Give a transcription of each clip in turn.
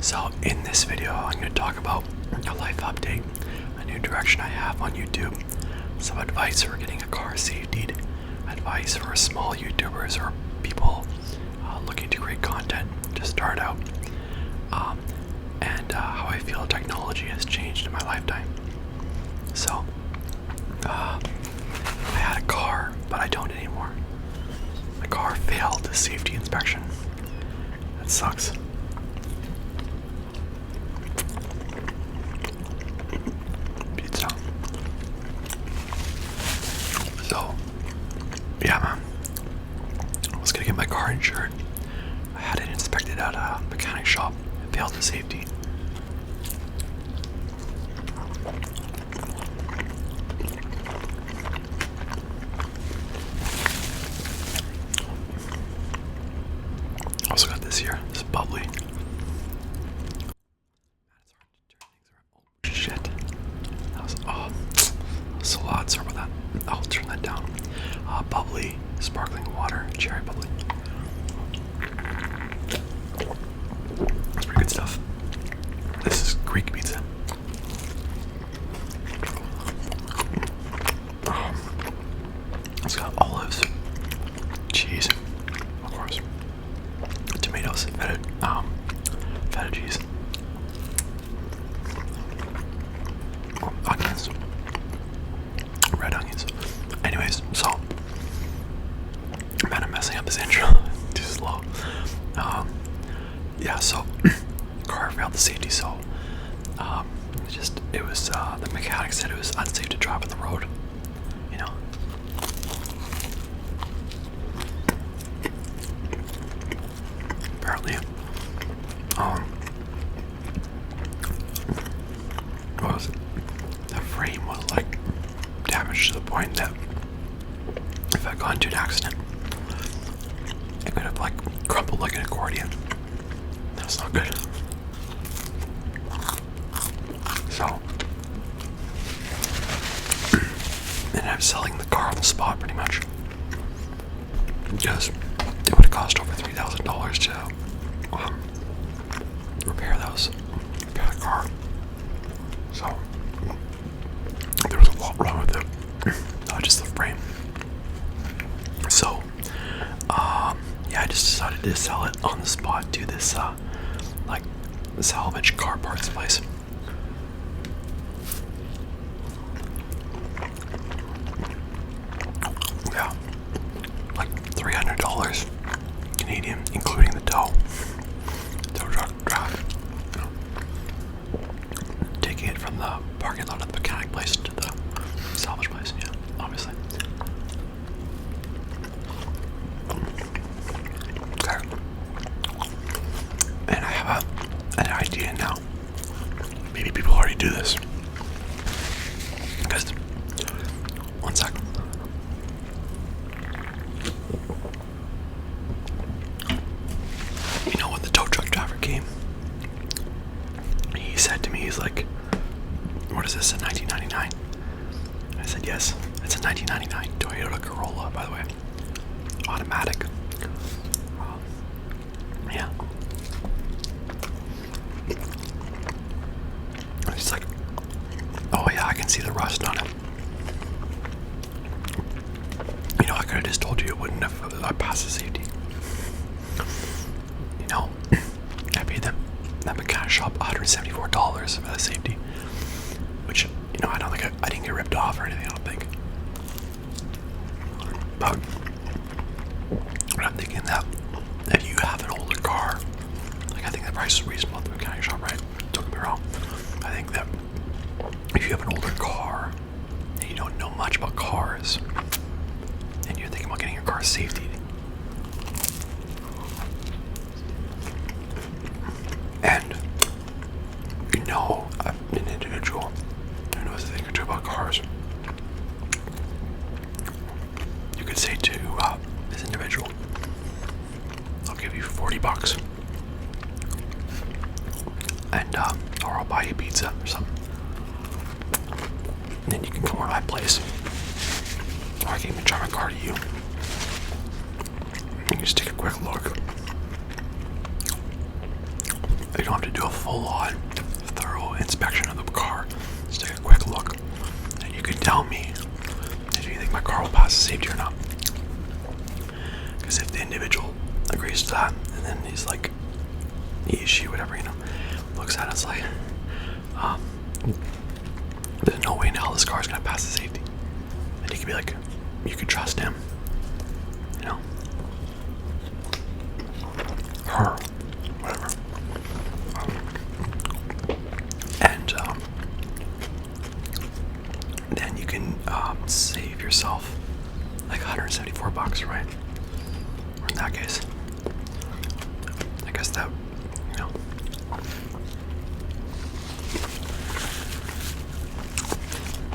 So in this video, I'm going to talk about a life update, a new direction I have on YouTube, some advice for getting a car safetied, advice for small YouTubers or people looking to create content to start out, and how I feel technology has changed in my lifetime. So, I had a car, but I don't anymore. My car failed the safety inspection. That sucks. Pizza. So, yeah, man. I was gonna get my car insured. I had it inspected at a mechanic shop. It failed the safety. Also got this here. This is bubbly. Shit. That was so loud. Sorry about that. I'll turn that down. Bubbly, sparkling water, cherry bubbly. That's pretty good stuff. This is Greek pizza. It's got olives, cheese, of course, tomatoes, feta cheese, onions, red onions. Anyways, so man, I'm messing up this intro. Too slow. Yeah, so car failed the safety, so it was the mechanic said it was unsafe to drive on the road. You know. Apparently, what was it? The frame was like damaged to the point that if I got into an accident, it could have like crumpled like an accordion. That's not good. So, ended up selling the car on the spot pretty much, because it would have cost over $3,000 to repair the car. So there was a lot wrong with it, not just the frame. So yeah, I just decided to sell it on the spot to this like salvage car parts place. Yeah, like $300 Canadian, including the tow truck drive. You know, taking it from the parking lot of the mechanic place to the salvage place. Yeah, obviously. Okay. And I have an idea now. Maybe people already do this. Because, one sec. You know, when the tow truck driver came, he said to me, he's like, what is this, a 1999? I said, yes, it's a 1999 Toyota Corolla, by the way. Automatic. Yeah. And he's like, oh yeah, I can see the rust on it. You know, I could have just told you it wouldn't have passed the safety. You know, I paid that mechanic shop $174 for the safety, which, you know, I don't think I didn't get ripped off or anything, I don't think. But I'm thinking that if you have an older car, like, I think the price is reasonable at the mechanic shop, right? Don't get me wrong. I think that if you have an older car and you don't know much about cars and you're thinking about getting your car safety, and you know an individual who knows a thing or two about cars, you could say to this individual, I'll give you $40 and or I'll buy you pizza or something, and then you can come over to my place, or I can even drive my car to you. You just take a quick look. You don't have to do a full-on, thorough inspection of the car. Just take a quick look, and you can tell me if you think my car will pass the safety or not. Because if the individual agrees to that, and then he's like, he, she, whatever, looks at it, it's like, there's no way in hell this car is gonna pass the safety. And you could be like, you could trust him, her, whatever. And then you can save yourself like $174, right? Or in that case, I guess that,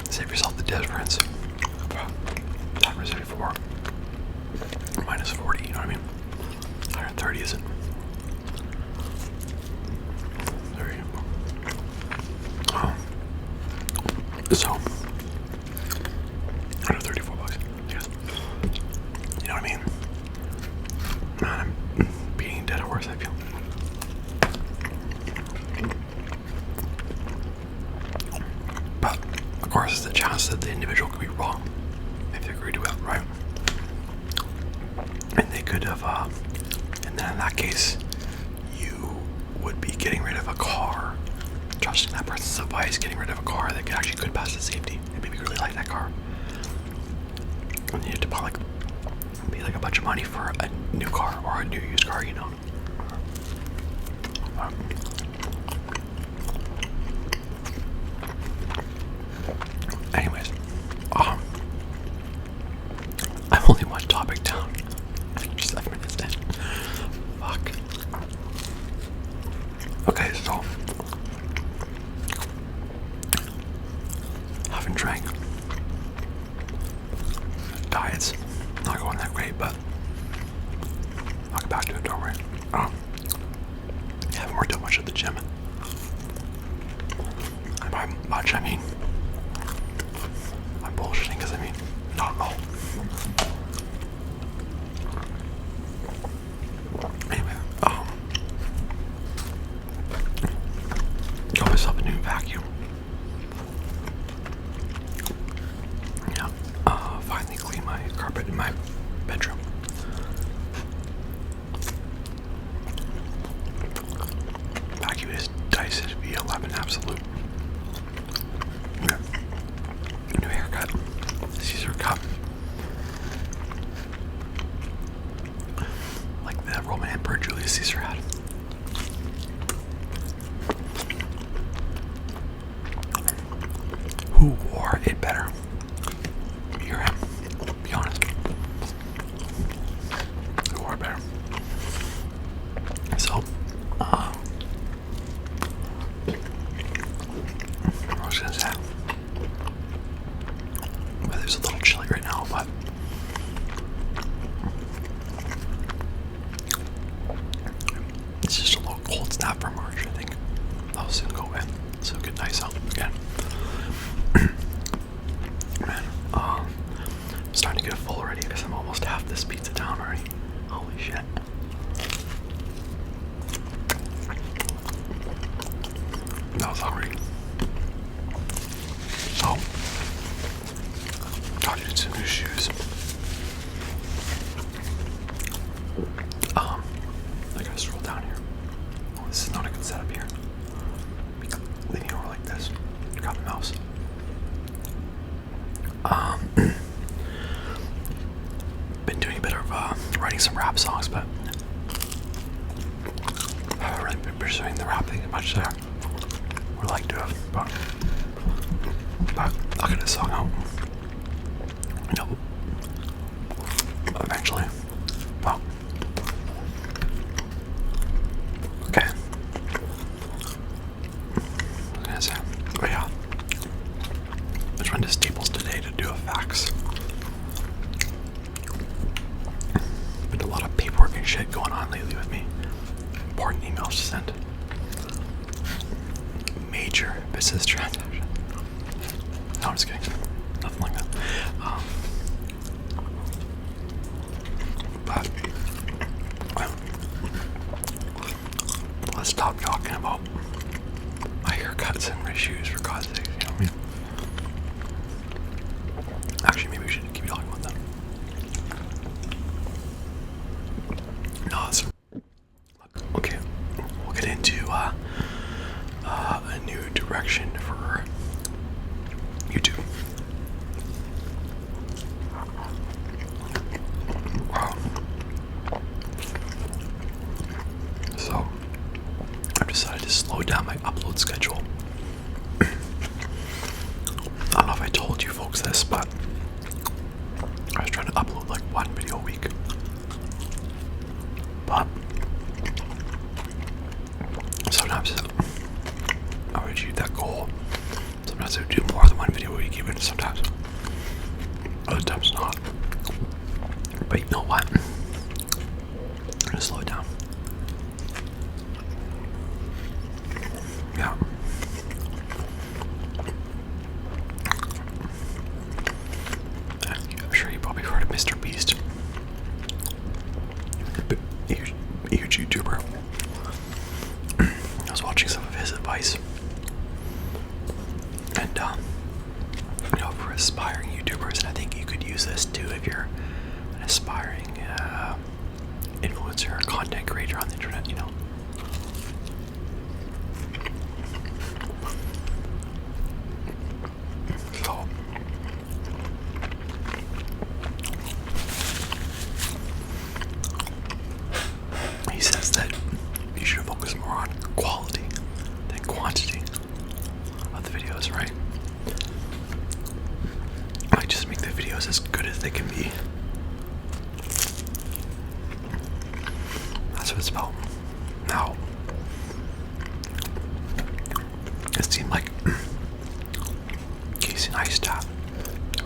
save yourself the difference. 174 minus 40, you know what I mean? 130 isn't. There you go. So, $134, I guess. You know what I mean? Man, I'm beating a dead horse, I feel. But, of course, there's the chance that the individual could be wrong if they agree to it, right? And they could have, and then in that case, you would be getting rid of a car, trusting that person's advice, getting rid of a car that actually could pass the safety, and maybe really like that car. And you have to pay like a bunch of money for a new car or a new used car, Anyways, I'm only one topic down. Just 7 minutes in. Fuck. Okay, so haven't drank. Diet's not going that great, but I'll get back to it, don't worry. Haven't worked out much at the gym. And by much, I mean, I'm bullshitting because not at all. Anyway, got myself a new vacuum. Yeah, finally cleaned my carpet in my bedroom. Vacuum is Dyson V11 Absolute. Okay. New haircut. Caesar cut. Like the Roman Emperor Julius Caesar had. Who wore it better? Me or him? Be honest. Who wore it better? So, I was gonna say, weather's a little chilly right now, but it's just a little cold snap for March, I think. That'll soon go away. So get nice out again. Man, I'm starting to get full already because I'm almost half this pizza down already. Holy shit. That was hungry. So, got you some new shoes. I gotta scroll down here. Oh, this is not a good setup here. Leaning over like this. Grab the mouse. Been doing a bit of writing some rap songs, but I haven't really been pursuing the rap thing much there. Would like to have, but I'll get a song out. Eventually. Well, okay. I was gonna say, but yeah. I just went to Staples today to do a fax. Been a lot of paperwork and shit going on lately with me. Important emails to send. Major business transaction. No, I'm just kidding. Nothing like that. But let's stop talking about my haircuts and my shoes for God's sake, you know what I mean? Actually, maybe we should keep talking about them. No, it's okay. We'll get into a new direction for YouTube. So I've decided to slow down my upload schedule. I don't know if I told you folks this, but I was trying to upload like one video a week. But sometimes I would achieve that goal. Sometimes I would do more than one video a week, even sometimes. Other times not. But you know what? I'm gonna slow it down. Yeah. I'm sure you probably heard of Mr. Beast. A huge YouTuber. I was watching some of his advice. And, you know, for aspiring YouTubers, and I think you could use this too if you're an aspiring influencer or content creator on the internet, you know. So, he says that you should focus more on quality than quantity of the videos, right? Like, just make the videos as good as they can be. That's what it's about. Now, it seemed like Casey Neistat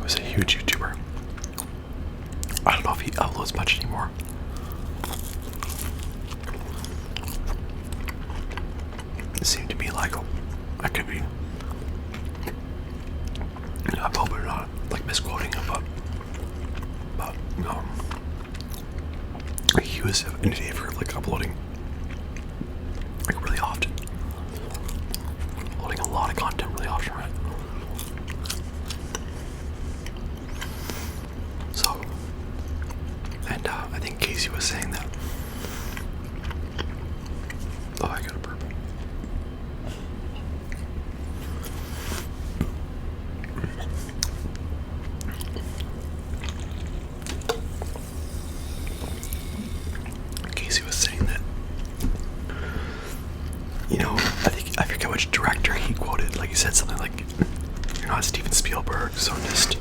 was a huge YouTuber. I don't know if he uploads much anymore. It seemed to me like I could be, you know, I'm hoping not like misquoting him, but he was in favor of like uploading like really often, uploading a lot of content really often, right? So, and I think Casey was saying that. Oh, I got a burp. Casey was saying that, you know, I forget which director he quoted. Like, he said something like, "You're not Steven Spielberg, so just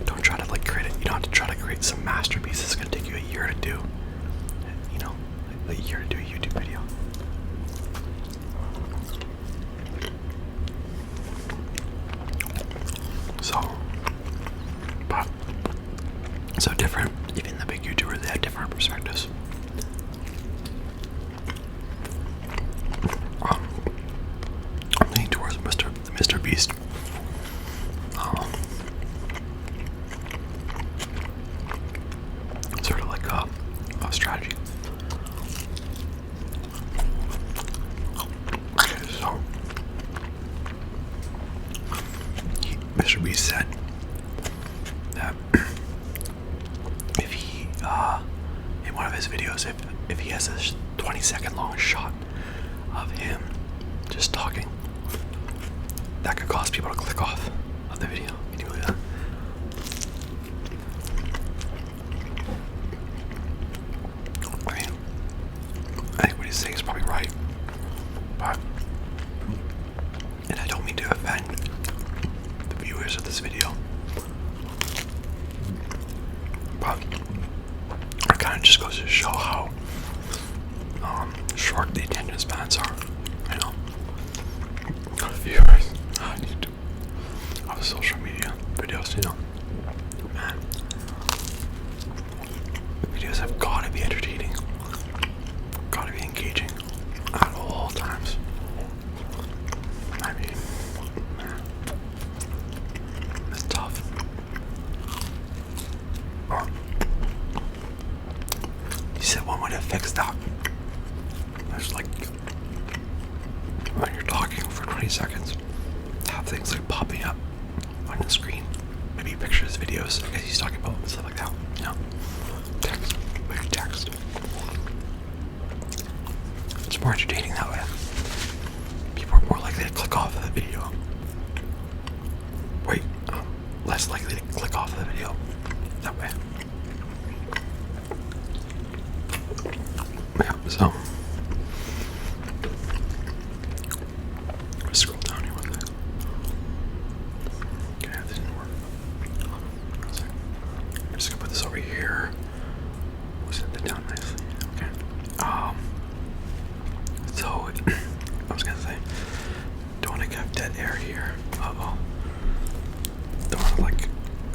don't try to like create it. You don't have to try to create some masterpiece that's gonna take you a year to do. You know, a year to do a YouTube video." So, but so different. Even the big YouTubers, they have different perspectives. I'm leaning towards Mr. Beast. Sort of like a strategy. Okay, so Mr. Beast said that if he, in one of his videos, if he has a 20-second long shot of him just talking, that could cause people to click off of the video. Can you believe that? I mean, I think what he's saying is probably right, but, and I don't mean to offend the viewers of this video, but it kind of just goes to show how short the attention spans are, you know. Viewers, I need to have social media videos, you know. Man, the videos have got to be entertaining, got to be engaging at all times. I mean, man, it's tough. He said one way to fix that. There's like when you're talking for 20 seconds, have things like popping up on the screen. Maybe pictures, videos, I guess he's talking about, stuff like that. You know, text, maybe text. It's more entertaining that way. People are more likely to click off of the video. Wait, less likely to click off of the video that way. Yeah, so let's scroll down here one second. Okay, that didn't work. I'm just gonna put this over here. We'll set that down nicely. Okay. So I was gonna say, don't want to have dead air here. Uh-oh. Don't want to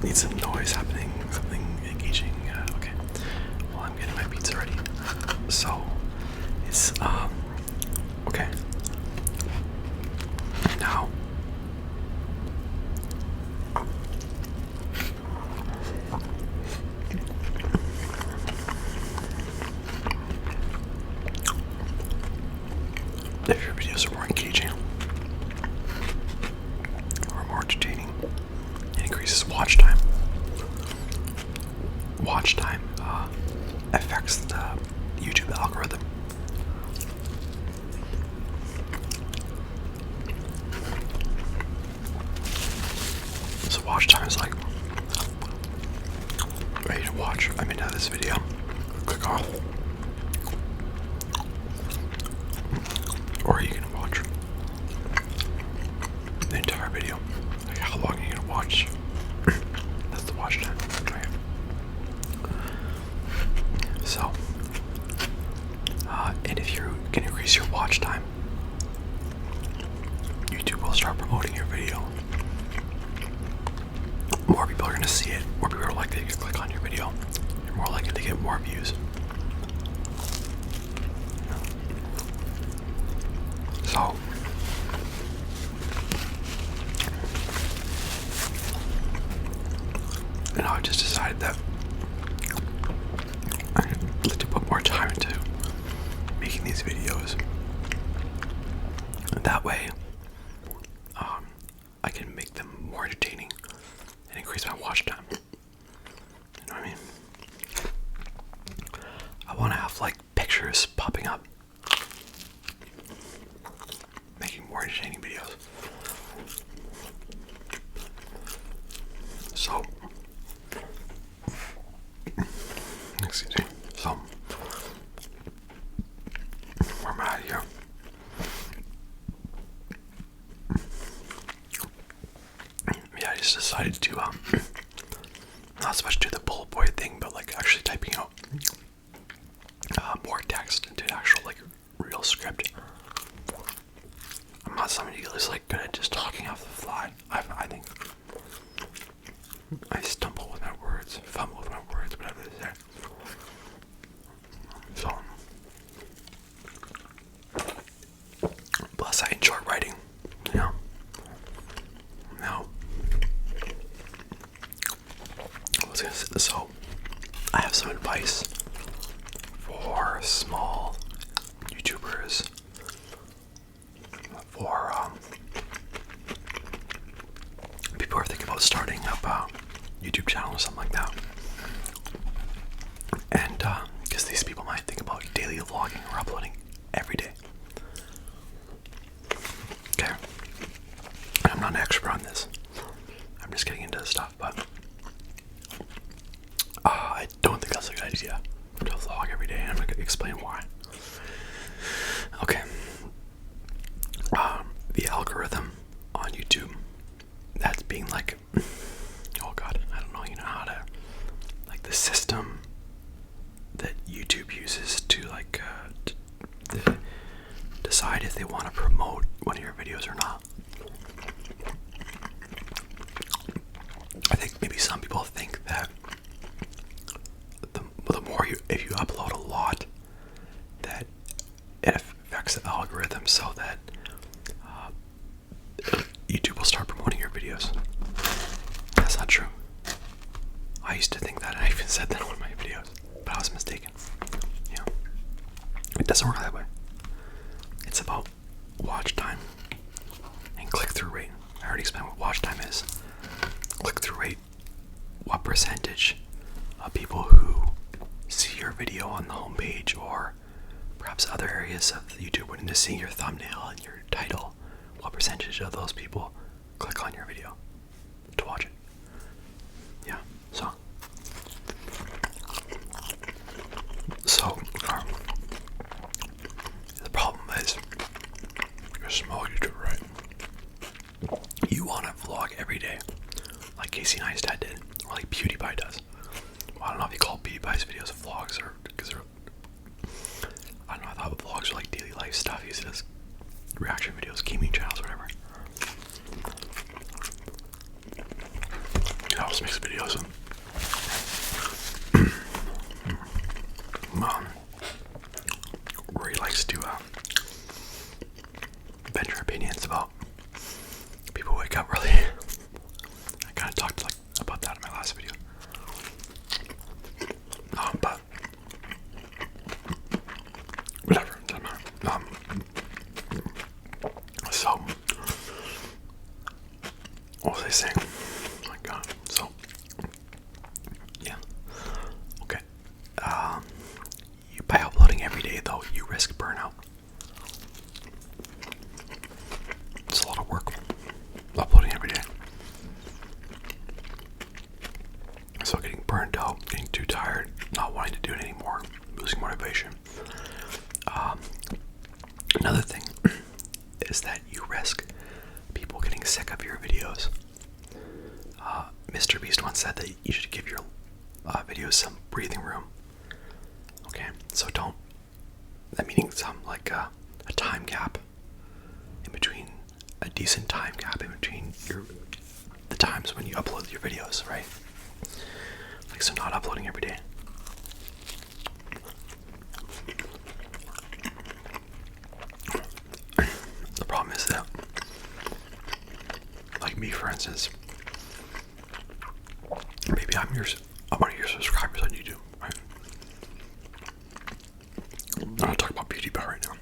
need some noise happening, something engaging. Okay. Well, I'm getting my beats ready. So it's okay. Now if your videos are more engaging or more entertaining, it increases watch time. Watch time affects the YouTube algorithm. So watch time is like ready to watch. I'm into this video. Click off. Or you can watch the entire video. Like how long are you gonna watch? That's the watch time. Right? So, and if you can increase your watch time, YouTube will start promoting your video. More people are gonna see it. More people are likely to click on your video. You're more likely to get more views. So, and I just decided that I'd like to put more time into making these videos. And that way, I can make them more entertaining and increase my watch time. You know what I mean? I want to have pictures popping up, making more entertaining videos. So, excuse me. So, where am I at here? Yeah, I just decided to not so much do the bullet point thing, but actually typing out more text into an actual real script. I'm not somebody who's good at just talking off the fly. I think I stumble with my words, fumble with my words, whatever they say. So, plus I enjoy writing, you know. Now, so I have some advice for small YouTubers, for people who are thinking about starting up a YouTube channel or something like that. And because these people might think about daily vlogging or uploading every day. Okay. And I'm not an expert on this. I'm just getting into this stuff, but I don't think that's a good idea to vlog every day, and I'm going to explain why. Okay. The algorithm on YouTube, that's being oh god, I don't know, you know how to, the system that YouTube uses to decide if they want to promote one of your videos or not. I think maybe some people think that the more if you upload a lot, that it affects the algorithm so that YouTube will start promoting your videos. That's not true. I used to think that, and I even said that in one of my videos, but I was mistaken. Yeah, it doesn't work that way. It's about watch time. YouTube, when they're seeing your thumbnail and your title, what percentage of those people click on your video to watch it? Yeah, so the problem is, you're a small YouTuber, right? You want to vlog every day, like Casey Neistat did, or like PewDiePie does. Well, I don't know if you call PewDiePie's videos vlogs, or because they're, I don't know, I thought vlogs are like daily life stuff. He does reaction videos, gaming channels, whatever. He always makes videos of where he likes to venture opinions about people who wake up early. I kind of talked about that in my last video. But whatever, doesn't matter. So what was I saying? Oh my god. So yeah. Okay. By uploading every day, though, you risk burnout. It's a lot of work uploading every day. So getting burned out, getting too tired, not wanting to do it anymore, losing motivation. Another thing is that you risk people getting sick of your videos. Mr. Beast once said that you should give your videos some breathing room. Okay, so that meaning some like a time gap in between, a decent time gap in between the times when you upload your videos, right? Like, so not uploading every day. The problem is that, like me, for instance, maybe I'm one of your subscribers on YouTube, right? I'm not talking about PewDiePie right now.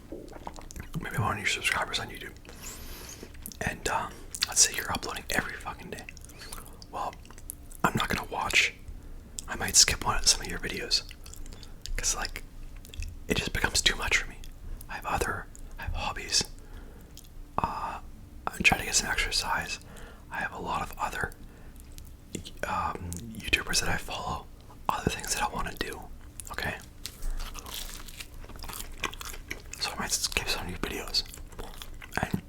Maybe I'm one of your subscribers on YouTube, and let's say you're uploading every fucking day. Well, I'm not gonna watch. I might skip some of your videos, cause like it just becomes too much for me. I have hobbies. I'm trying to get some exercise. I have a lot of other YouTubers that I follow, other things that I want to do. Okay, so I might skip some of your videos, and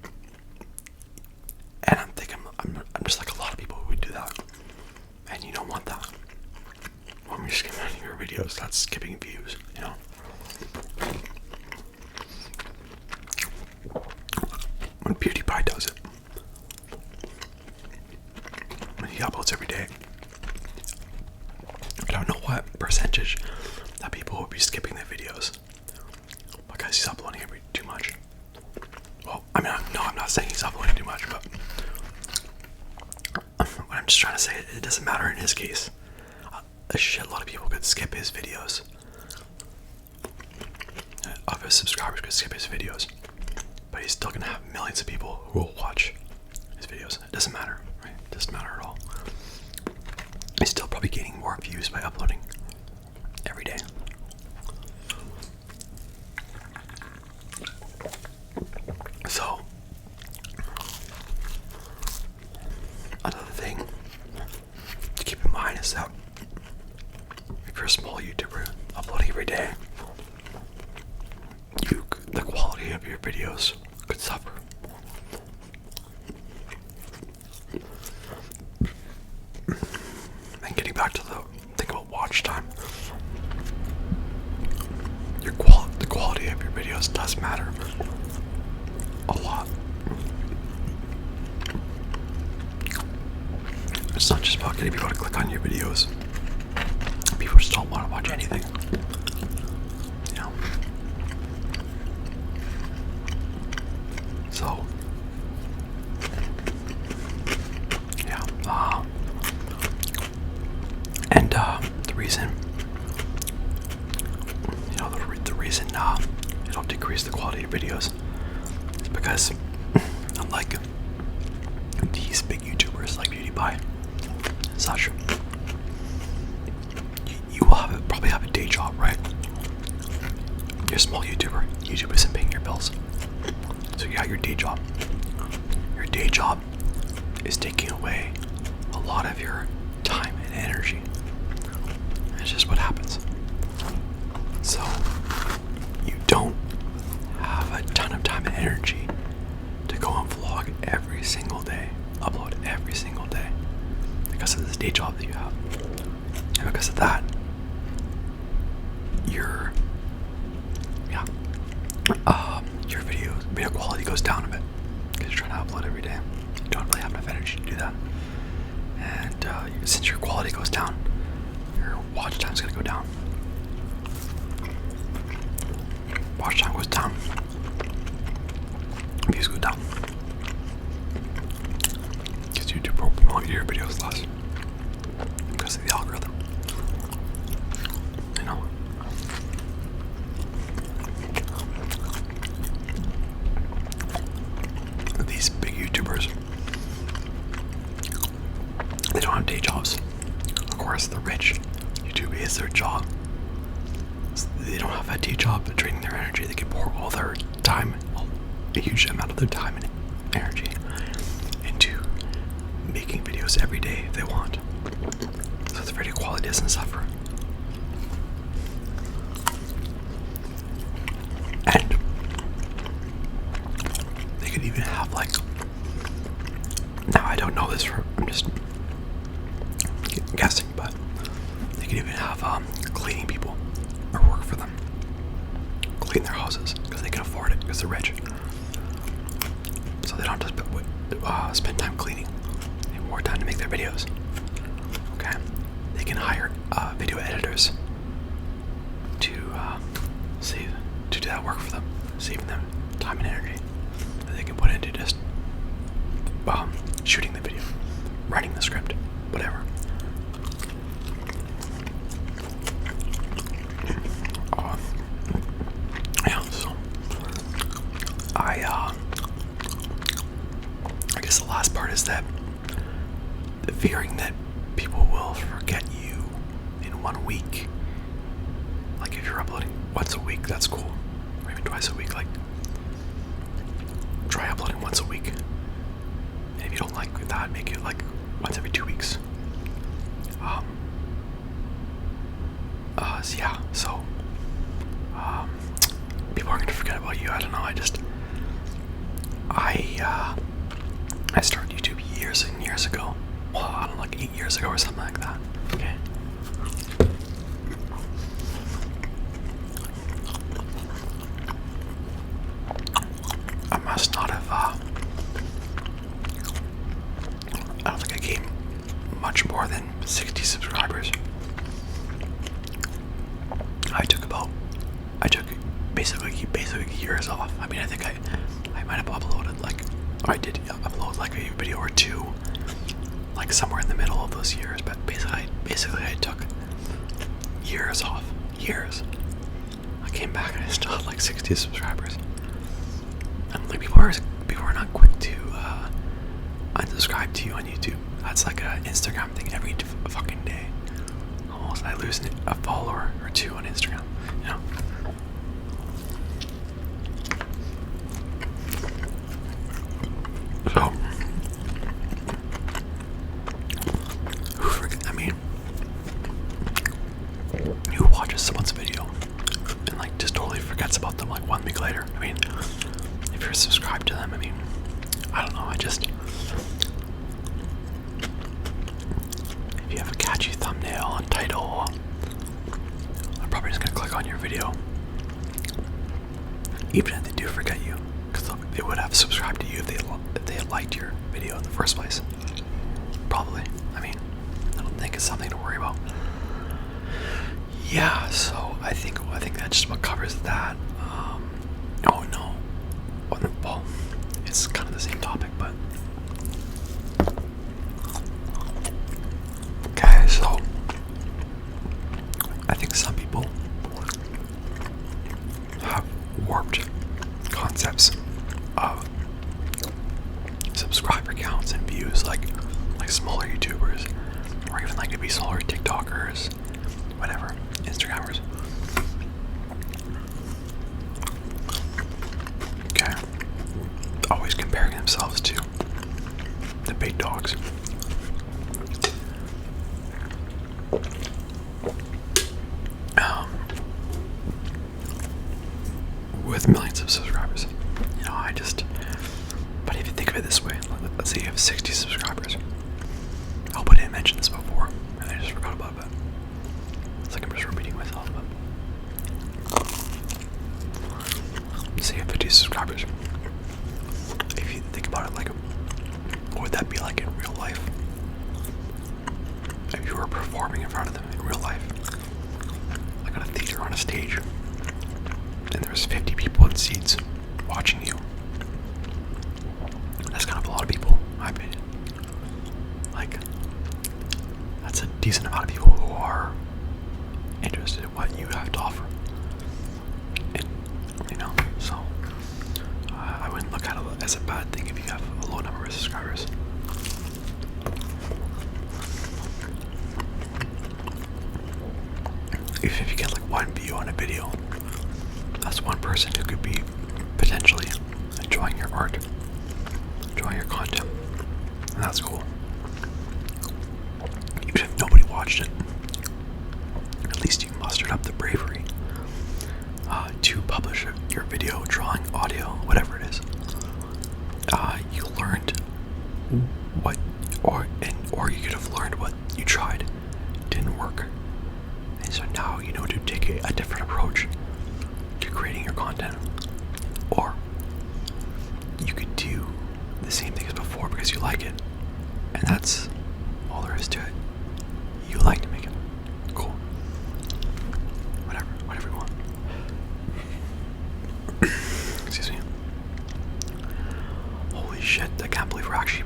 I'm thinking I'm just like a lot of people who would do that, and you don't want that. When you're skipping your videos, that's skipping views, you know. When PewDiePie does it, when he uploads every day, I don't know what percentage that people would be skipping their videos because he's uploading too much. Well, I mean, I'm not saying he's uploading too much, but what I'm just trying to say, it doesn't matter in his case. A shitload of people could skip his videos. Of his subscribers could skip his videos, but he's still gonna have millions of people who will watch his videos. It doesn't matter, right? It doesn't matter at all. He's still probably gaining more views by uploading every day. So another thing to keep in mind is that if you're a small YouTuber uploading every day, the quality of your videos could suffer. And getting back to the thing about watch time, the quality of your videos does matter a lot. It's not just about getting people to click on your videos. People just don't want to watch anything, you know. So yeah, and the reason, you know, the reason it'll decrease the quality of videos is because unlike these big YouTubers like PewDiePie and such, you will probably have a day job, right? You're a small YouTuber. YouTube isn't paying your bills. at your day job. Your day job is taking away a lot of your time and energy. It's just what happens. So you don't have a ton of time and energy to go and vlog every single day, upload every single day, because of this day job that you have. And because of that, your video quality goes down a bit because you're trying to upload every day. You don't really have enough energy to do that. And since your quality goes down, your watch time is going to go down. Watch time goes down. Views go down. Because YouTube will promote your videos less. Because of the algorithm. You know? These big YouTubers, they don't have day jobs. Of course, the rich, YouTube is their job. So they don't have a day job but draining their energy. They can pour all their time, a huge amount of their time and energy into making videos every day if they want. So the video quality doesn't suffer. And they could even have now I don't know this I'm just guessing, but they could even have cleaning people or work for them, clean their houses because they can afford it because they're rich. So they don't have to spend time cleaning. They have more time to make their videos. Okay, they can hire video editors to do that work for them, saving them time and energy that they can put into just shooting the video, writing the script, whatever. Yeah, so I guess the last part is that the fearing that people will forget you in 1 week. Like if you're uploading once a week, that's cool. Or even twice a week, try uploading once a week. And if you don't like that, make it once every 2 weeks. So people aren't gonna forget about you. I don't know. I started YouTube years and years ago. Well, I don't know, 8 years ago or something like that. Okay. I must not have. I don't think I gained much more than 60 subscribers. I took basically years off. I mean, I think I might have uploaded I did upload a video or two, somewhere in the middle of those years. But basically I took years off. Years. I came back and I still had 60 subscribers. And people are not quick to unsubscribe to you on YouTube. That's like an Instagram thing every fucking day. Almost I lose a follower or two on Instagram, you know. So who watches someone's video and just totally forgets about them 1 week later? I mean, if you're subscribed to them, I mean, I don't know, if you have a catchy thumbnail and title, I'm probably just gonna click on your video. Even if they do forget you, because they would have subscribed to you if they had liked your video in the first place. Probably. I mean, I don't think it's something to worry about. Yeah, so I think that just about covers that. Oh no. Well, it's kind of the same topic, but okay, so I think some people have warped concepts of subscriber counts and views, like smaller YouTubers, or even maybe smaller TikTokers, whatever, Instagrammers. Okay. themselves to the big dogs. With millions of subscribers. You know, but if you think of it this way, let's say you have 60 subscribers. I hope I didn't mention this before, and I just forgot about it. It's like I'm just repeating myself, but say you have 50 subscribers. If you think about it, like, what would that be like in real life? If you were performing in front of them in real life, like on a theater, on a stage, and there's 50 people in seats watching you. That's kind of a lot of people, in my opinion. Like, that's a decent amount of people who are interested in what you have to offer. And, you know, so I wouldn't look at it as a bad thing if you have a low number of subscribers. Even if you get like one view on a video, that's one person who could be potentially enjoying your art, enjoying your content, and that's cool. Even if nobody watched it, at least you mustered up the bravery to publish your video, drawing, audio, whatever it is. You learned what, or you could have learned what you tried didn't work, and so now you know to take a different approach to creating your content. Or you could do the same thing as before because you like it, and that's all there is to it. You like to make it. Cool. Whatever you want. Excuse me. Holy shit, I can't believe we're actually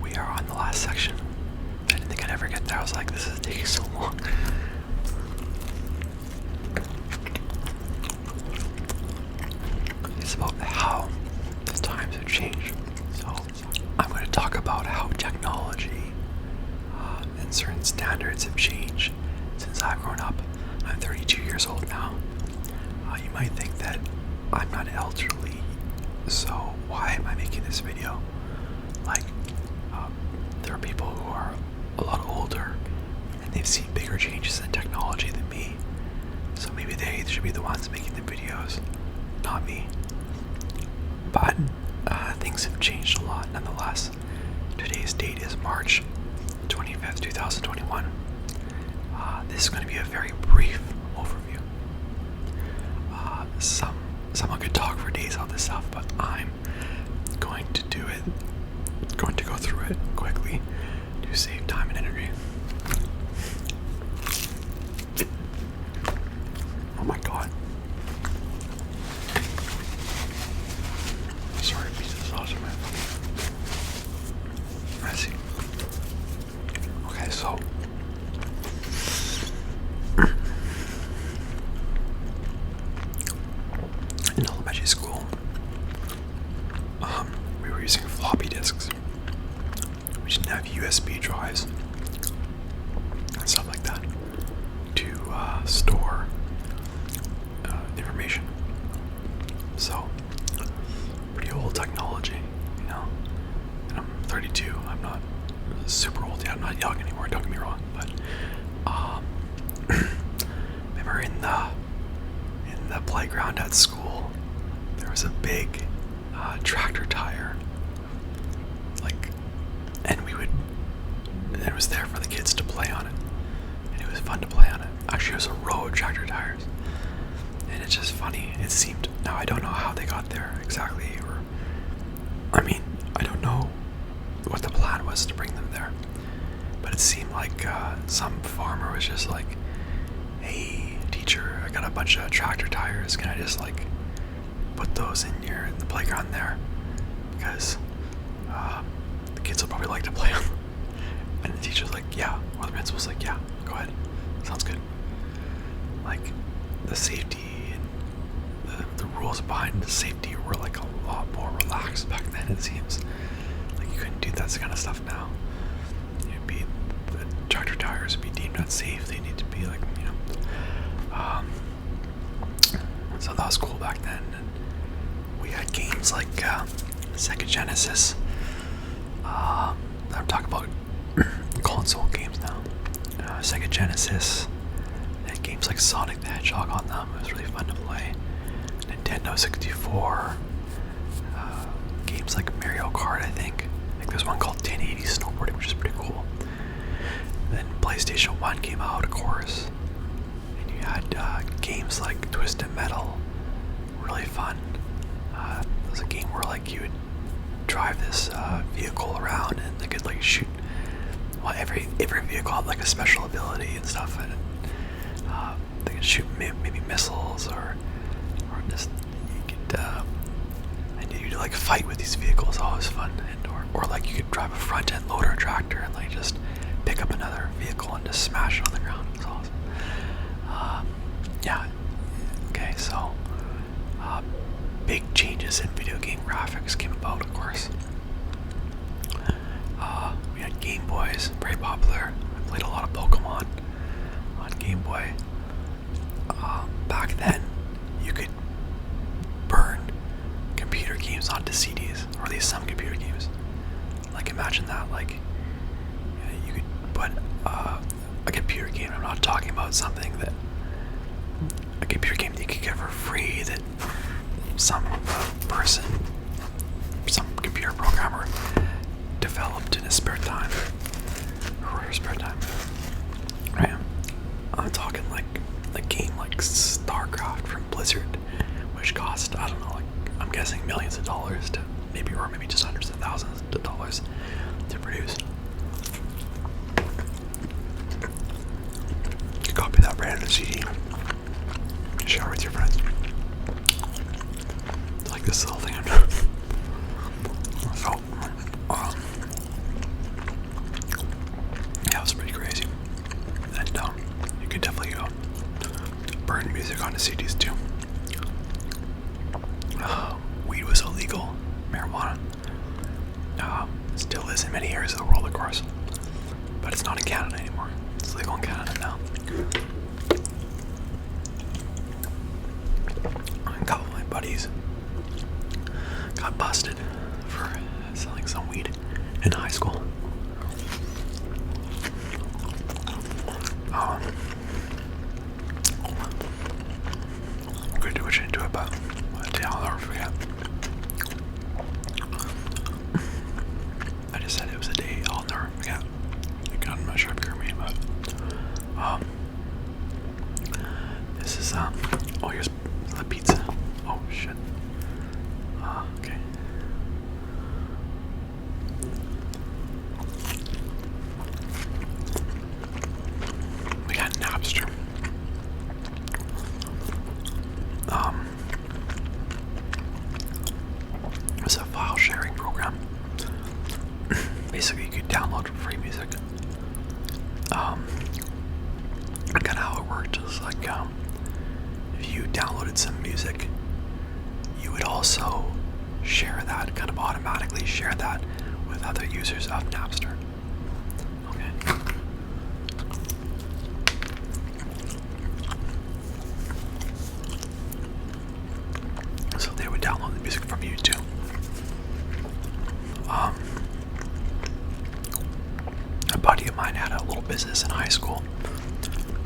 we are on the last section. I didn't think I'd ever get there. I was like, this is taking so long. It's about how the times have changed. So I'm going to talk about how technology and certain standards have changed since I've grown up. I'm 32 years old now. You might think that I'm not elderly, so why am I making this video? Like, there are people who are a lot older and they've seen bigger changes in technology than me, so maybe they should be the ones making the videos, not me. But things have changed a lot nonetheless. Today's date is March 25th, 2021. This is going to be a very brief overview. Someone could talk for days on this stuff, but I'm going to do it, going to go through it quickly to save time and energy. Oh my god. Sorry, piece of sauce in my phone. I see. Okay, so in elementary school, we were using floppy disks. We didn't have USB drives and stuff like that to store information. So, pretty old technology, you know. And I'm 32. I'm not super old yet. I'm not young anymore. Don't get me wrong. But remember in the playground at school, there was a big tractor tire. And it was there for the kids to play on it. And it was fun to play on it. Actually, it was a row of tractor tires. And it's just funny. It seemed, now I don't know how they got there exactly, I don't know what the plan was to bring them there. But it seemed like some farmer was just like, hey, teacher, I got a bunch of tractor tires. Can I just put those in the playground there? Because the kids will probably like to play on them. And the teacher's like, yeah. Or the principal's like, yeah, go ahead. Sounds good. The safety and the rules behind the safety were a lot more relaxed back then, it seems. You couldn't do that kind of stuff now. The tractor tires would be deemed unsafe. They need to be so that was cool back then. And had games like Sega Genesis. I'm talking about console games now. Sega Genesis. They had games like Sonic the Hedgehog on them. It was really fun to play. Nintendo 64. Games like Mario Kart, I think. There's one called 1080 Snowboarding, which is pretty cool. Then PlayStation 1 came out, of course. And you had games like Twisted Metal. Really fun. It was a game where like you would drive this vehicle around and they could like shoot. Well, every vehicle had like a special ability and stuff, and they could shoot maybe missiles or just you could and you'd like fight with these vehicles. Always fun. And or like you could drive a front end loader tractor and like just pick up another vehicle and just smash it on the ground. It was awesome. Yeah. Okay, so big changes in video game graphics came about, of course. We had Game Boys, very popular. I played a lot of Pokemon on Game Boy. Back then, you could burn computer games onto CDs, or at least some computer games. Like imagine that, like you could put a computer game. I'm not talking about something that a computer game that you could get for free that some person, some computer programmer developed in his spare time or her spare time. Right? I'm talking like a game like StarCraft from Blizzard, which cost, I don't know, like I'm guessing millions of dollars to maybe just hundreds of thousands of dollars to produce. You copy that brand of CD, share it with your friends. Like this little thing I'm doing. So, yeah, it was pretty crazy. And you could definitely burn music onto CDs too. Weed was illegal. Marijuana still is in many areas of the world, of course, but it's not in Canada anymore. It's legal in Canada now. A couple of my buddies got busted for selling some weed in high school. I'm gonna do what you do it, but I'll never forget. I just said it was a day I'll never forget. I'm not sure if you heard me, but this is oh, here's the pizza. Oh shit. Okay. We got Napster. It was a file sharing program. Basically, you could download free music. Kind of how it worked is like if you downloaded some music, you would also share that, kind of automatically share that with other users of Napster. Okay. So they would download the music from you too. A buddy of mine had a little business in high school.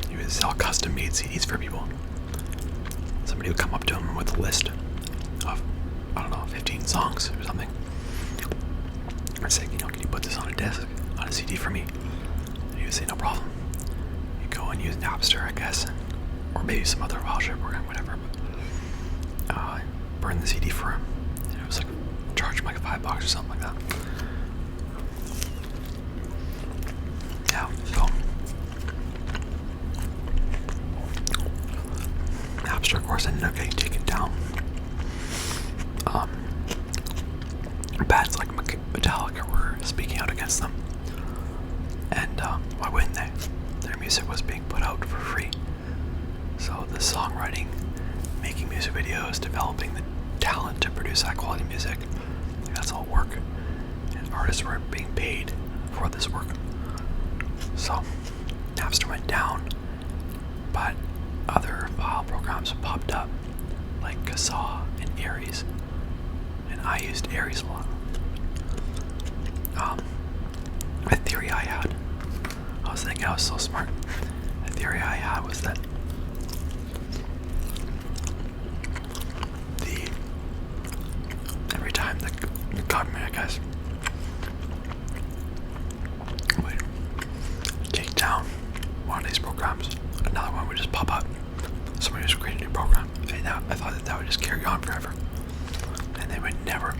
He would sell custom-made CDs for people. Somebody would come up to him with a list of, I don't know, 15 songs or something. I'd say, can you put this on a disc, on a CD for me? And he would say, no problem. You go and use Napster, I guess, or maybe some other file share program, whatever. But burn the CD for him. And it was like, charge him like $5 or something like that. Yeah, so Napster, of course, ended up getting taken down. Bands like Metallica were speaking out against them, and why wouldn't they? Their music was being put out for free. So the songwriting, making music videos, developing the talent to produce high quality music, that's all work, and artists were being paid for this work. So Napster went down, but other file programs popped up like Kazaa and Aries, and I used Aries a lot. A theory I had, I was thinking I was so smart. The theory I had was that every time the government, I guess, would take down one of these programs, another one would just pop up. Somebody just created a new program, and I thought that would just carry on forever, and they would never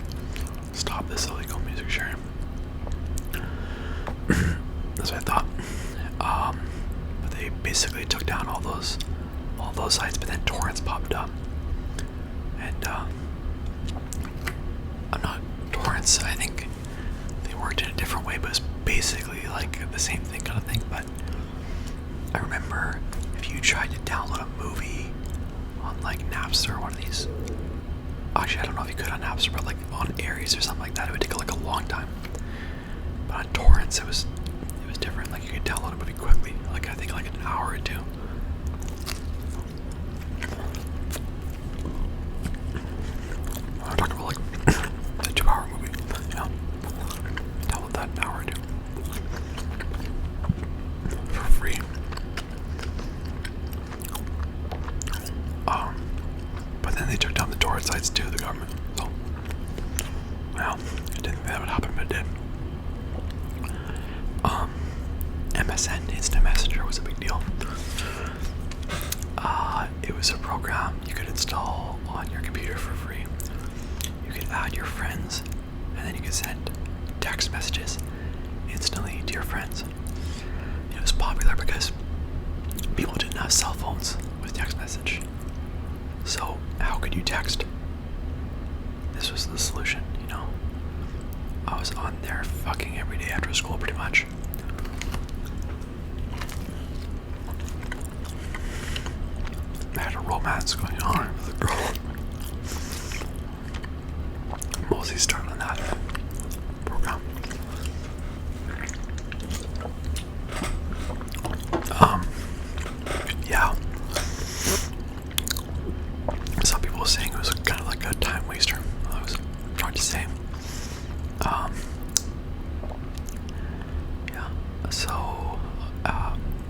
stop this illegal music sharing. That's what I thought. But they basically took down all those sites, but then torrents popped up, and I'm not torrents. I think they worked in a different way, but it's basically like the same thing kind of thing. But I remember if you tried to download a movie on like Napster or one of these, actually I don't know if you could on Napster, but like on Aries or something like that, it would take like a long time. But on torrents, it was different. Like you could download a movie quickly, like I think like an hour or two. I'm talking about like a 2-hour movie. Yeah, download that in an hour or two for free. But then they took down the torrent sites too, the government. So, well, I didn't think that would happen, but it did. MSN, Instant Messenger, was a big deal. It was a program you could install on your computer for free. You could add your friends, and then you could send text messages instantly to your friends. It was popular because people didn't have cell phones with text message. So how could you text? This was the solution, you know. I was on there fucking every day after school pretty much. I had a romance going on with a girl. Mostly started on that program. Yeah. Some people were saying it was kind of like a time waster. I was trying to say. Yeah. So,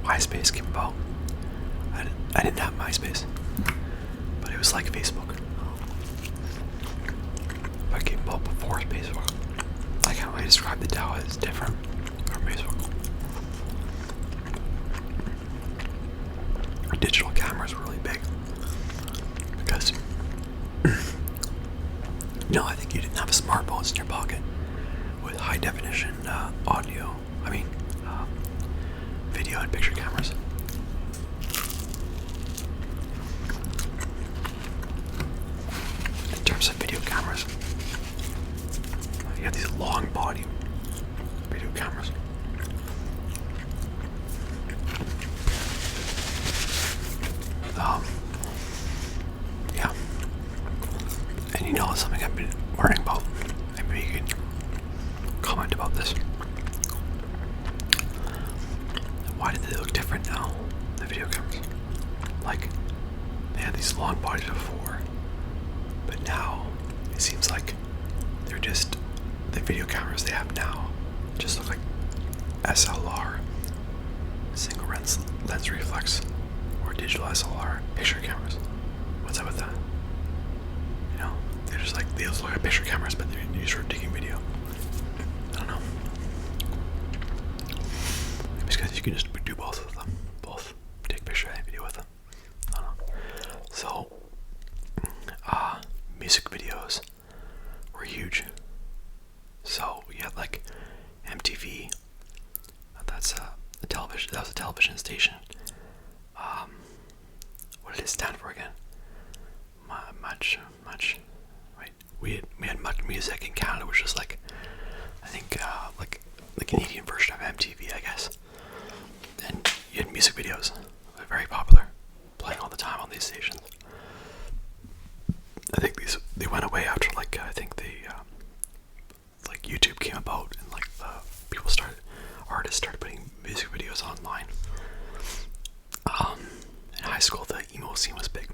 MySpace came about. I didn't have MySpace, but it was like Facebook. It came about before Facebook. Like how I described the DAO as different from Facebook. Digital cameras were really big because, I think you didn't have smartphones in your pocket with high definition video and picture cameras. In terms of video cameras, you have these long body video cameras. Yeah. And something I've been worrying about. Maybe you can comment about this. Why did they look different now, the video cameras? Like, they had these long bodies before, but now it seems like they're just, the video cameras they have now just look like SLR, single lens reflex, or digital SLR picture cameras. What's up with that? They're just like, they just look like picture cameras, but they're used for taking video. I don't know. Maybe it's because you can just do both of them. Both take picture and video with them. I don't know. So, music videos were huge. So we had like MTV. That's a television. That was a television station. What did it stand for again? Much. Right. We had much music in Canada, which was like, I think like the Canadian version of MTV, I guess. And you had music videos. They were very popular, playing all the time on these stations. I think they went away after like YouTube came about, and like artists started putting music videos online. In high school, the emo scene was big.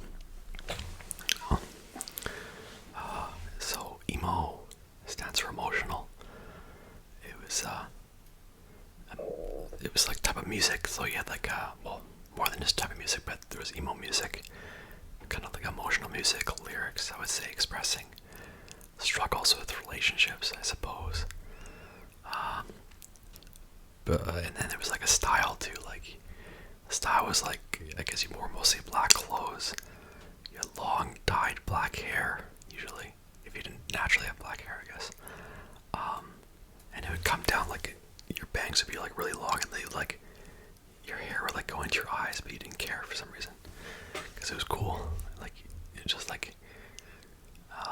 So emo so you had like well, more than just type of music, but there was emo music, kind of like emotional music, lyrics, I would say, expressing struggles with relationships, I suppose. But and then there was like a style too. Like the style was like, I guess you wore mostly black clothes. You had long dyed black hair usually, if you didn't naturally have black hair, I guess. And it would come down like your bangs would be like really long, and they like your hair would like go into your eyes, but you didn't care for some reason because it was cool. Like it just like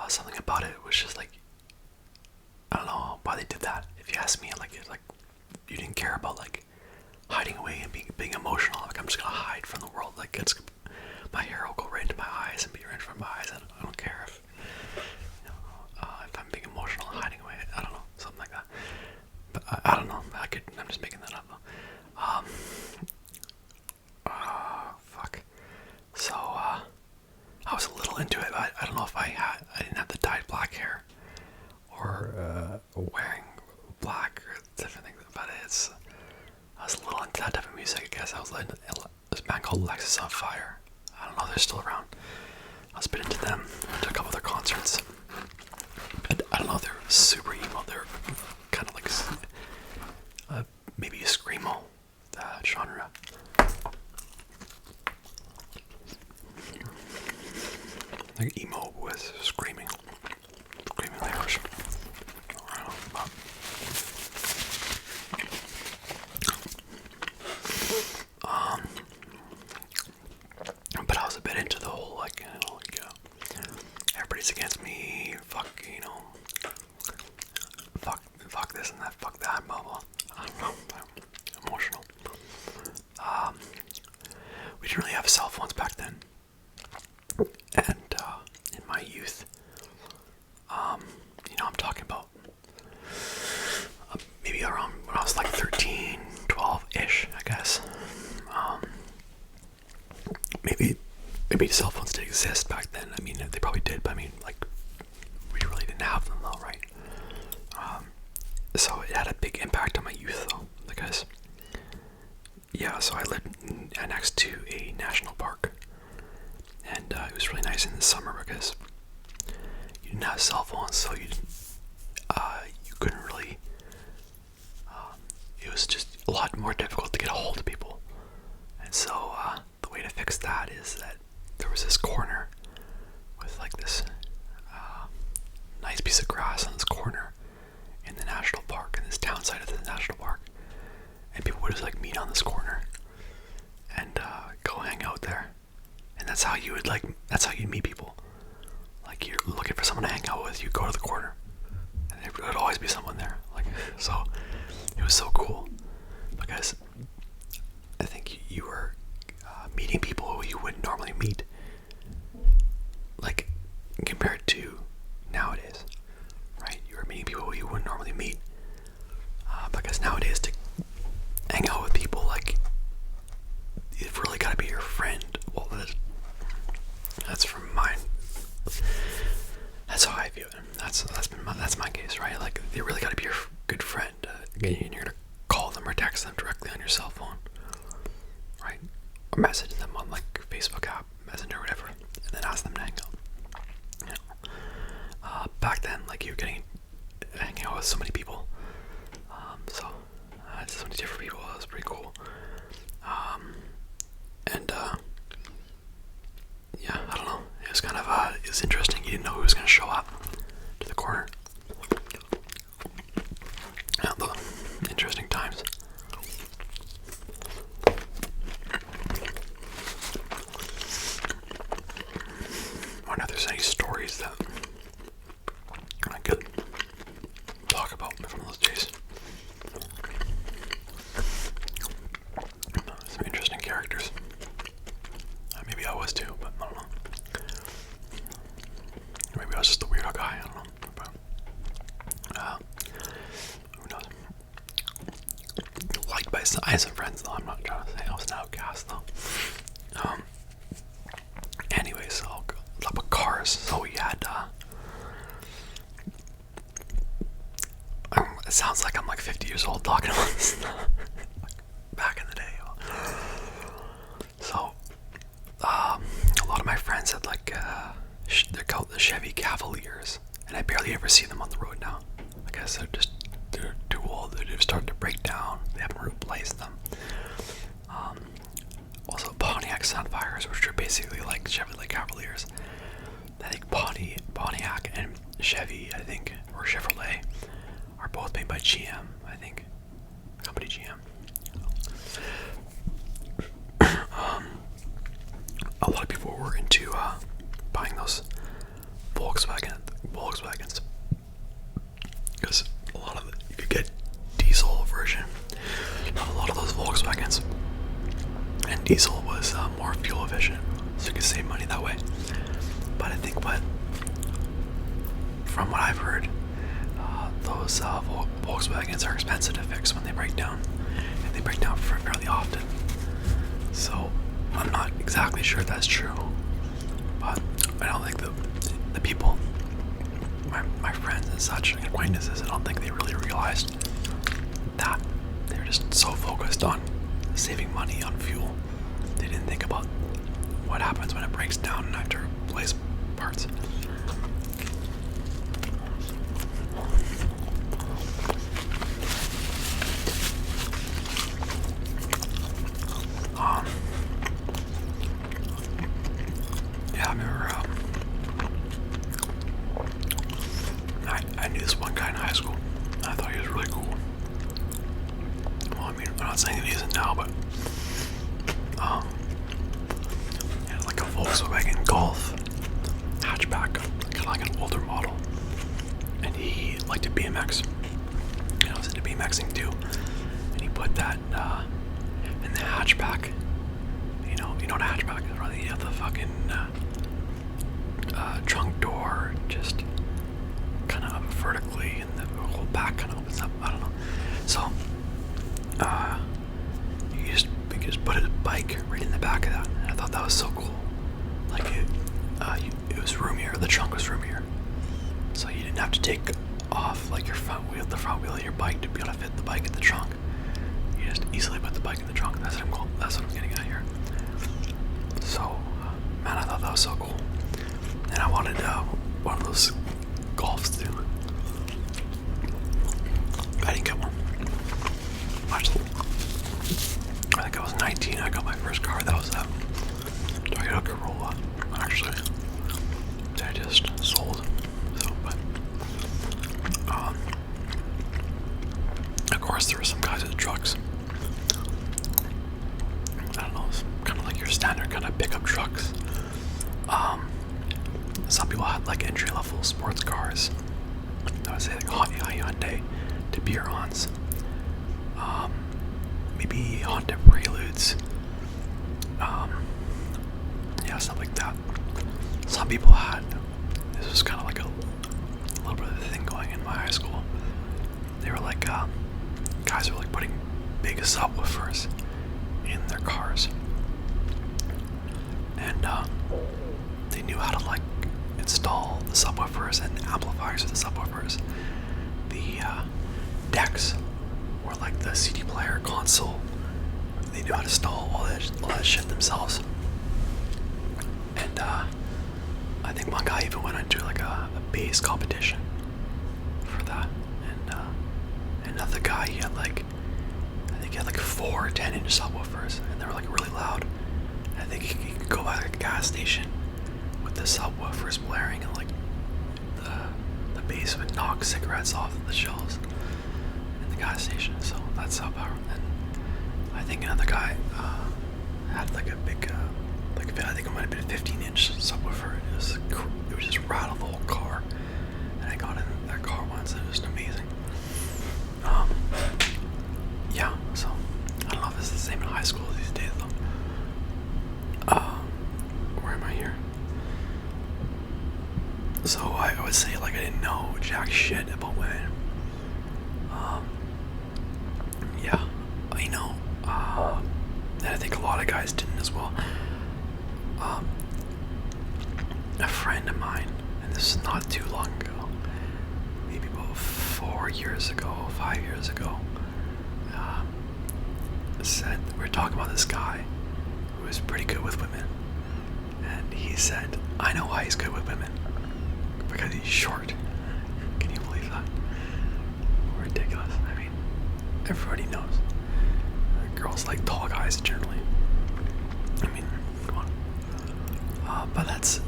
something about it was just like, I don't know why they did that. If you ask me, like it's like you didn't care about like hiding away and being emotional. Like I'm just gonna hide from the world. Like it's my hair will go right into my eyes and be right in front of my eyes. I don't care if if I'm being emotional and hiding away. I don't know, something like that. But I don't know. I'm just making that up though. Fuck. So I was a little into it. I don't know if I didn't have the dyed black hair or wearing black or different things about it. I was a little into that type of music, I guess. I was like this band called Lexus on Fire. I don't know if they're still around. I was a bit into them. Went to a couple of their concerts. I don't know if they're super emo. They're kind of like maybe a screamo genre. Like emo with screaming lyrics. I don't know. But I was a bit into the whole like, everybody's against me. Fuck, fuck this and that. Fuck that. Blah blah. I don't know. I'm emotional. We didn't really have cell phones back then, and in my youth, I'm talking about maybe around when I was like 13, 12-ish, I guess. Maybe cell phones did exist back then. I mean, they probably did, but I mean, like, we really didn't have them though, right? So it had a big impact on my youth though, because so I lived next to a national park, and it was really nice in the summer because you didn't have cell phones, so you couldn't really. It was just a lot more difficult to get a hold of people, and so the way to fix that is that there was this corner with like this nice piece of grass on this corner in the national park, in this town side of the national park, and people would just like meet on this corner and go hang out there, and that's how you'd meet people. Like you're looking for someone to hang out with, you go to the corner, and there would always be someone there. Like so, it was so cool because I think you were meeting people who you wouldn't normally meet, like compared to nowadays, right? You were meeting people who you wouldn't normally meet, because nowadays to hang out with people, like, you've really got to be your friend. Well, that's from mine. That's how I view it. That's my case, right? Like, you really got to be your good friend, and you're gonna call them or text them directly on your cell phone, right? Or message them on like Facebook app, Messenger, or whatever, and then ask them to hang out. Back then, like you're hanging out with so many people, so so many different people. It was pretty cool. And I don't know. It was kind of it was interesting. You didn't know who was gonna show up to the corner. Interesting times. I wonder if there's any stories that I could talk about from those days. Some interesting characters. Maybe I was too, but I don't know. Maybe I was just a weirdo guy. I don't know. But, who knows? Liked by I had some friends though. I'm not trying to say I was an outcast though. Anyways, I'll go up with cars. So we had it sounds like I'm like 50 years old talking about this. Back in the day, out the Chevy Cavaliers, and I barely ever see them on the road now. I guess they're too old. They've started to break down. They haven't replaced them. Also Pontiac Sunfires, which are basically like Chevrolet Cavaliers. I think Pontiac and Chevy, I think, or Chevrolet, are both made by GM. I think, company GM. A lot of people were into buying those Volkswagens, because a lot of you could get diesel version of a lot of those Volkswagens, and diesel was more fuel efficient, so you could save money that way. But I think from what I've heard, those Volkswagens are expensive to fix when they break down, and they break down fairly often. So I'm not exactly sure that's true, but I don't think the people, my friends and such, and acquaintances, I don't think they really realized that. They're just so focused on saving money on fuel, they didn't think about what happens when it breaks down and I have to replace parts. Yeah, I remember I knew this one guy in high school. I thought he was really cool. Well, I mean, I'm not saying that he isn't now, but he had like a Volkswagen Golf hatchback, kind of like an older model, and he liked to BMX. And I was into BMXing too, and he put that in the hatchback. You know what a hatchback is, right? You have the fucking trunk door just kind of vertically, and the whole back kind of opens up. I don't know. So you just put a bike right in the back of that, and I thought that was so cool. Like it was roomier. The trunk was roomier, so you didn't have to take off like the front wheel of your bike to be able to fit the bike in the trunk. You just easily put the bike in the trunk. That's what I'm getting at here. So, man, I thought that was so cool, and I wanted one of those Golfs too. I didn't get one. Actually, I think I was 19. I got my first car. That was that Toyota Corolla. Actually, that I just sold. So, but of course, there were some guys with trucks. I don't know, it's kind of like your standard kind of pickup trucks. Some people had like entry-level sports cars. I would say like Hyundai to Buirons. Maybe Honda Preludes. Yeah, stuff like that. Some people had, this was kind of like a little bit of a thing going in my high school. They were like, guys were like putting big subwoofers in their cars. And they knew how to like install the subwoofers and the amplifiers of the subwoofers. The decks, or like the CD player console, they knew how to install all that shit themselves. And I think one guy even went into like a bass competition for that. And another guy, he had like 4 10-inch subwoofers, and they were like really loud. I think he could go by like a gas station with the subwoofers blaring, and like the bass would knock cigarettes off the shelves in the gas station. So that's how powerful. And I think another guy had like a big, I think it might have been a 15-inch subwoofer. It would just rattle the whole car. And I got in that car once, and it was amazing. Yeah, so I don't know if it's the same in high school these days though. Where am I here? So I would say like I didn't know jack shit about women. Yeah, you know, and I think a lot of guys didn't as well. A friend of mine, and this is not too long ago, maybe about 4 years ago, 5 years ago, said, we were talking about this guy who was pretty good with women, and he said, I know why he's good with women. he's short. Can you believe that? Ridiculous. I mean, everybody knows. Girls like tall guys generally. I mean, come on. But that's,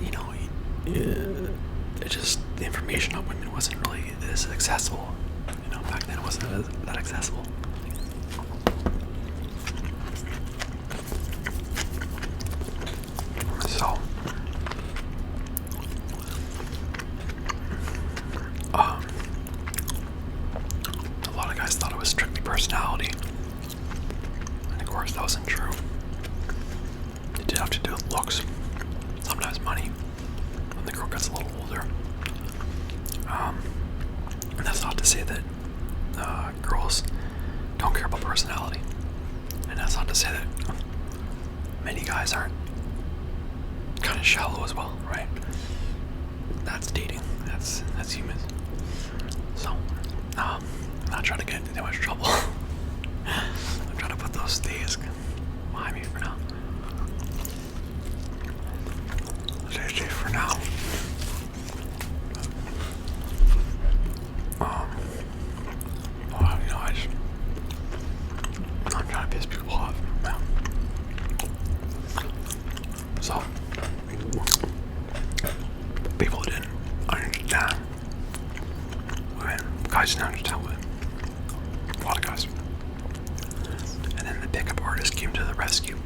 it just, the information on women wasn't really as accessible. Back then it wasn't that accessible. So, a lot of guys thought it was strictly personality. And of course that wasn't true. It did have to do with looks. Sometimes money. When the girl gets a little older. And that's not to say that girls don't care about personality. And that's not to say that many guys aren't kind of shallow as well, right? That's dating. That's humans. So, I'm not trying to get into too much trouble. I'm trying to put those days behind me for now. JJ for now. I'm trying to piss people off, man. So, people didn't understand women. Guys didn't understand women. A lot of guys. And then the pickup artist came to the rescue.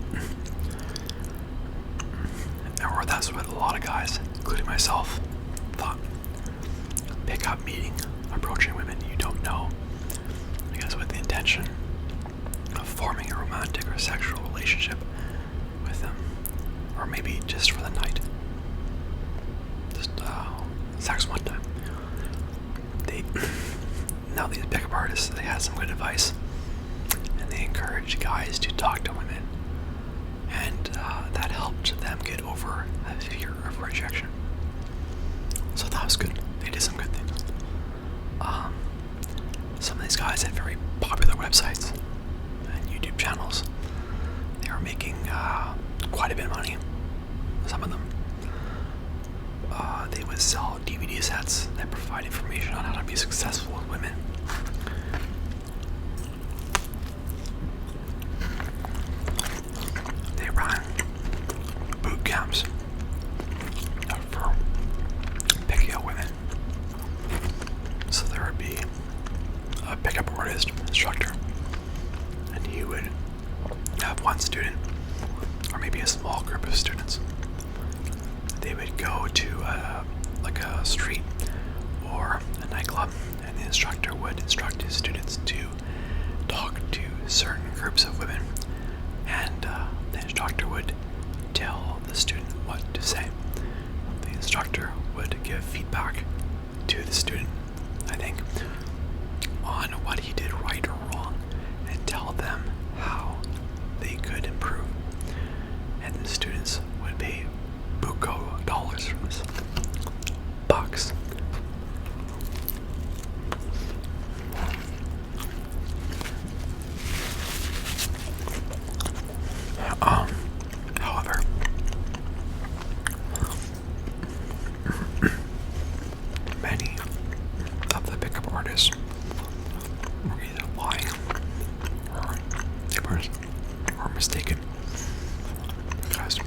Or that's what a lot of guys, including myself, thought. Pickup meeting, approaching women you don't know. Because with the intention of forming a romantic or sexual relationship with them. Or maybe just for the night. Just sex one time. Now these pickup artists, they had some good advice. And they encouraged guys to talk to women. And that helped them get over a fear of rejection. So that was good. They did some good things. Some of these guys had very popular websites and YouTube channels. They were making quite a bit of money. Some of them. They would sell DVD sets that provide information on how to be successful with women. They ran boot camps for picking out women. So there would be a pickup artist instructor, and he would have one student, or maybe a small group of students. They would go to like a street or a nightclub, and the instructor would instruct his students to talk to certain groups of women, and the instructor would tell the student what to say. The instructor would give feedback to the student, I think, on what he did right or wrong, and tell them how they could improve. And the students would pay buco dollars from this. Bucks. However, many of the pickup artists were either lying or mistaken, because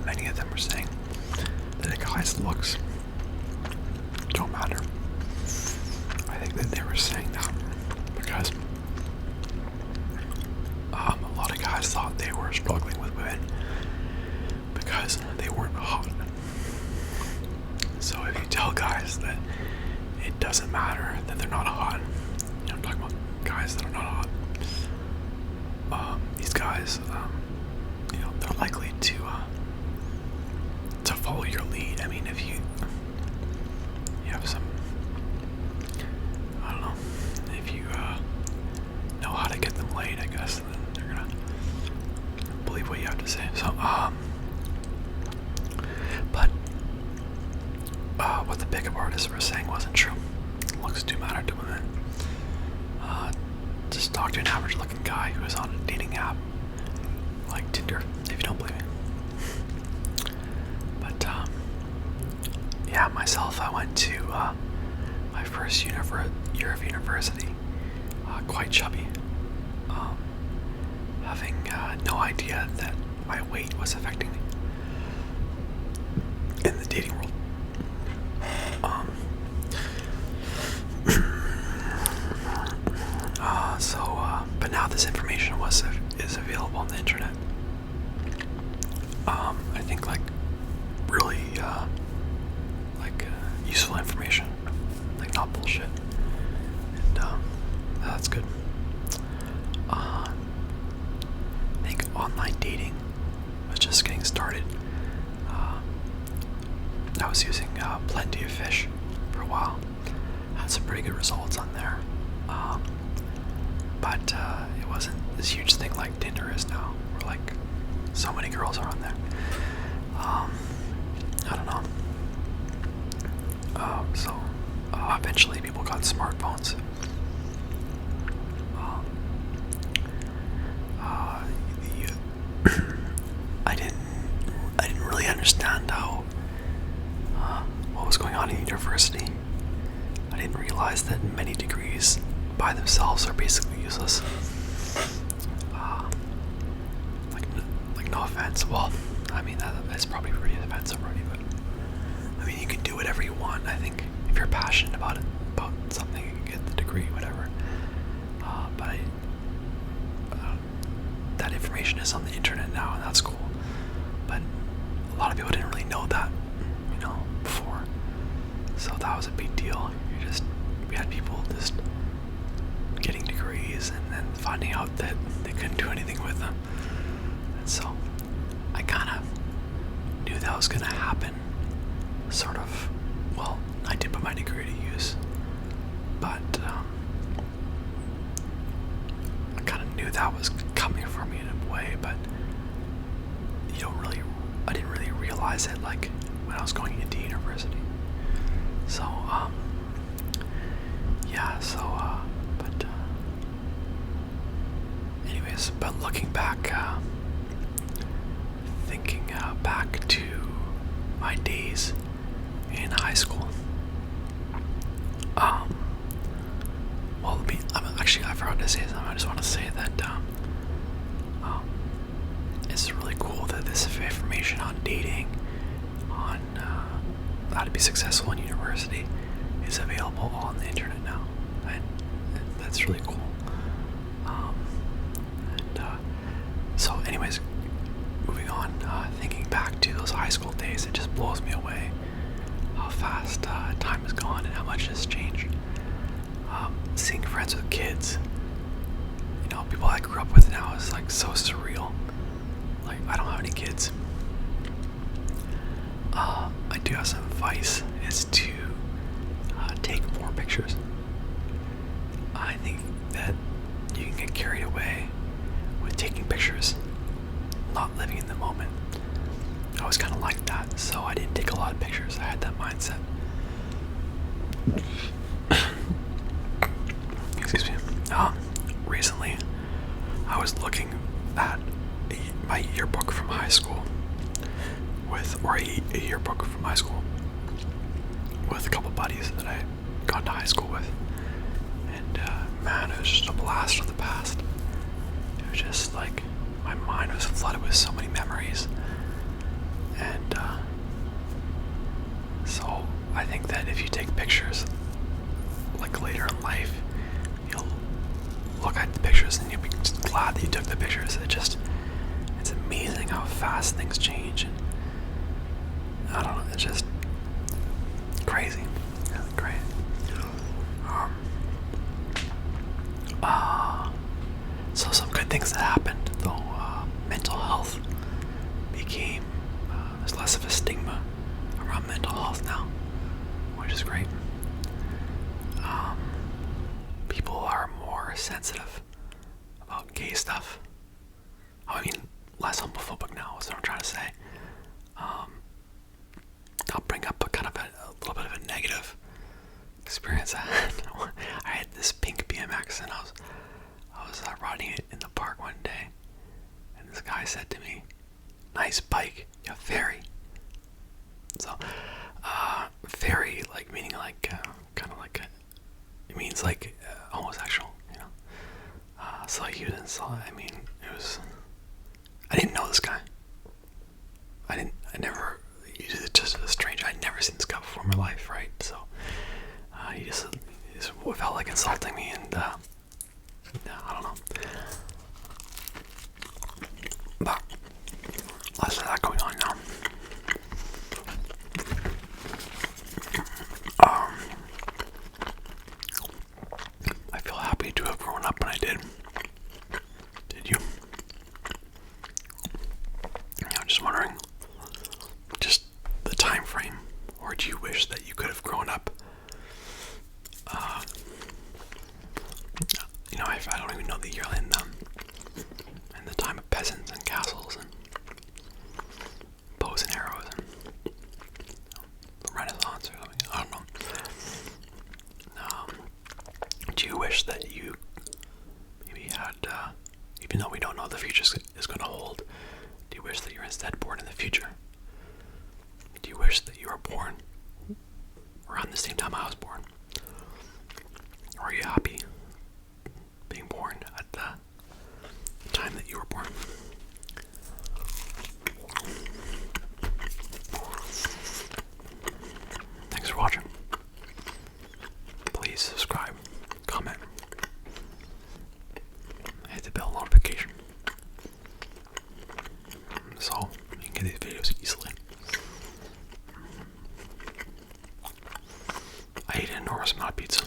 many of them were saying that a guy's looks don't matter. I think that they were saying that because a lot of guys thought they were struggling with women because they weren't hot. So if you tell guys that it doesn't matter that they're not hot, I'm talking about guys that are not hot. These guys, they're likely to follow your lead. I mean, if you have some, I don't know, if you know how to get them laid, I guess, then they're gonna believe what you have to say. So, but what the pickup artists were saying wasn't true. Looks do matter to women. Just talk to an average looking guy who is on a dating app like Tinder, if you don't believe me. But yeah, myself, I went to my first year of university, quite chubby, having no idea that my weight was affecting me in the dating world. But now this information is available on the internet. I think like really useful information, like not bullshit, and that's good. I think online dating was just getting started. I was using Plenty of Fish for a while. Had some pretty good results on there. But it wasn't this huge thing like Tinder is now, where like so many girls are on there. I don't know. Eventually people got smartphones. I didn't really understand how what was going on in university. I didn't realize that many degrees by themselves are basically useless. Like no offense. Well, I mean that's probably pretty offensive already, but I mean you can do whatever you want. I think if you're passionate about something, you can get the degree, whatever. But that information is on the internet now, and that's cool. But a lot of people didn't really know that, before. So that was a big deal. We had people just getting degrees and then finding out that they couldn't do anything with them. And so I kind of knew that was going to happen. Sort of. Well, I did put my degree to use, but I kind of knew that was coming for me in a way, but I didn't really realize it like when I was going into university. So, anyways, but looking back, thinking back to my days in high school, I forgot to say something. I just want to say that, it's really cool that this information on dating, on how to be successful in university, is available on the internet now, and that's really cool. So anyways, moving on, thinking back to those high school days, it just blows me away how fast time has gone and how much has changed. Seeing friends with kids, people I grew up with now is like so surreal. Like, I don't have any kids. I do have some advice, is to take more pictures. I think that you can get carried away with taking pictures, not living in the moment. I was kind of like that, so I didn't take a lot of pictures. I had that mindset. Excuse me. Recently, I was looking at my yearbook from high school a yearbook from high school with a couple buddies that I had gone to high school with, and man, it was just a blast from the past. It was just like my mind was flooded with so many memories, and so I think that if you take pictures like later in life, you'll look at the pictures and you'll be just glad that you took the pictures. It's amazing how fast things change, and I don't know, it's just crazy. Yeah, great. So some good things that happened, though. Mental health became, there's less of a stigma around mental health now, which is great. People are more sensitive about gay stuff. I mean, less homophobic now is what I'm trying to say. I'll bring up a little bit of a negative experience I had. I had this pink BMX, and I was riding it in the park one day, and this guy said to me, "Nice bike, you're fairy." So, like kind of like it means like homosexual, you know. So he was inside. I mean, it was. I didn't know this guy. I never. He's just a stranger. I'd never seen this guy before in my life, right? So he just felt like insulting me, and I don't know. But lots of that going on now. I feel happy to have grown up when I did. Did you? I'm just wondering, just the time frame, or do you wish that you could have grown up? I don't even know the year in the time of peasants and castles and bows and arrows and the Renaissance or something. I don't know. Do you wish that you maybe had, even though we don't know what the future is going to hold, do you wish that you were instead born in the future? Do you wish that you were born around the same time I was born? Or are you happy being born at the time that you were born? Thanks for watching. Please subscribe, comment, hit the bell notification so you can get these videos easily. I ate an enormous amount of pizza.